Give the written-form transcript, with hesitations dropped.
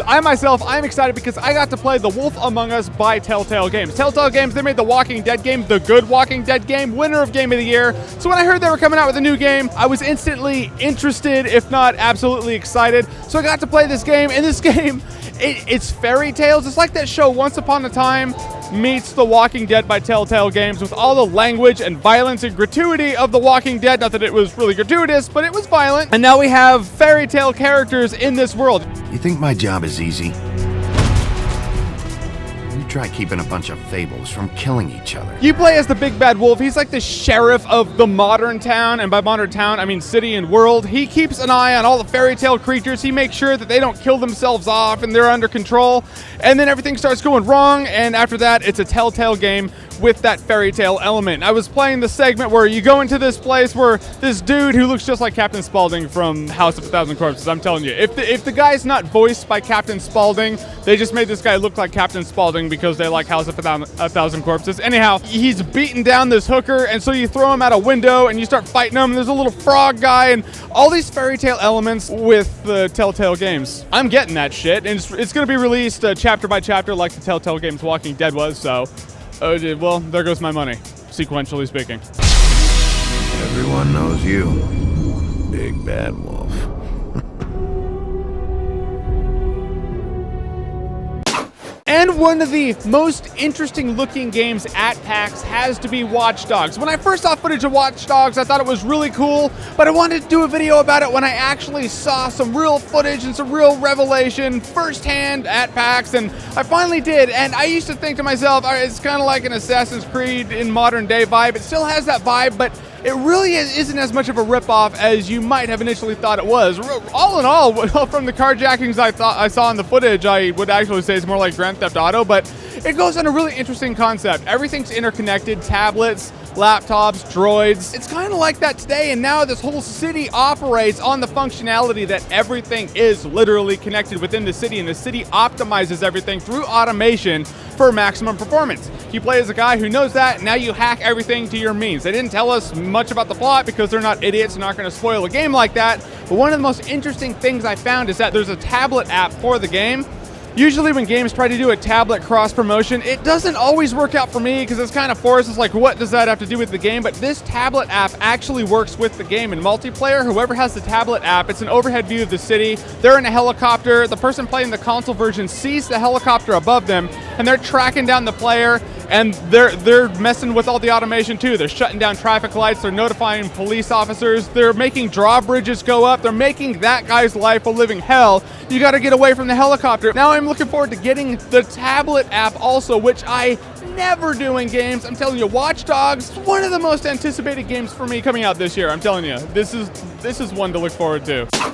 I myself, I'm excited because I got to play The Wolf Among Us by Telltale Games. Telltale Games, they made The Walking Dead game, the good Walking Dead game, winner of Game of the Year. So when I heard they were coming out with a new game, I was instantly interested, if not absolutely excited. So I got to play this game, and this game, it's fairy tales. It's like that show Once Upon a Time meets The Walking Dead by Telltale Games with all the language and violence and gratuity of The Walking Dead. Not that it was really gratuitous, but it was violent. And now we have fairy tale characters in this world. You think my job is easy? You try keeping a bunch of fables from killing each other. You play as the big bad wolf. He's like the sheriff of the modern town, and by modern town, I mean city and world. He keeps an eye on all the fairy tale creatures. He makes sure that they don't kill themselves off and they're under control. And then everything starts going wrong, and after that, it's a Telltale game with that fairy tale element. I was playing the segment where you go into this place where this dude who looks just like Captain Spaulding from House of a Thousand Corpses, I'm telling you, if the guy's not voiced by Captain Spaulding, they just made this guy look like Captain Spaulding because they like House of a Thousand Corpses. Anyhow, he's beating down this hooker, and so you throw him out a window and you start fighting him. There's a little frog guy and all these fairy tale elements with the Telltale Games. I'm getting that shit, and it's going to be released chapter by chapter like the Telltale Games Walking Dead was, so well, there goes my money, sequentially speaking. Everyone knows you, Big Bad Wolf. And one of the most interesting looking games at PAX has to be Watchdogs. When I first saw footage of Watchdogs, I thought it was really cool, but I wanted to do a video about it when I actually saw some real footage and some real revelation firsthand at PAX, and I finally did. And I used to think to myself, it's kind of like an Assassin's Creed in modern day vibe. It still has that vibe, but it really isn't as much of a ripoff as you might have initially thought it was. All in all, from the carjackings I saw in the footage, I would actually say it's more like Grand Theft Auto, but it goes on a really interesting concept. Everything's interconnected, tablets, laptops, droids. It's kind of like that today, and now this whole city operates on the functionality that everything is literally connected within the city, and the city optimizes everything through automation for maximum performance. You play as a guy who knows that, and now you hack everything to your means. They didn't tell us much about the plot because they're not idiots and not going to spoil a game like that, but one of the most interesting things I found is that there's a tablet app for the game. Usually when games try to do a tablet cross-promotion, it doesn't always work out for me because it's kind of forced. It's like, what does that have to do with the game? But this tablet app actually works with the game. In multiplayer, whoever has the tablet app, it's an overhead view of the city. They're in a helicopter. The person playing the console version sees the helicopter above them, and they're tracking down the player, and they're messing with all the automation too. They're shutting down traffic lights. They're notifying police officers. They're making drawbridges go up. They're making that guy's life a living hell. You got to get away from the helicopter. Now I'm looking forward to getting the tablet app also, which I never do in games. I'm telling you, Watchdogs, one of the most anticipated games for me coming out this year. I'm telling you, this is one to look forward to.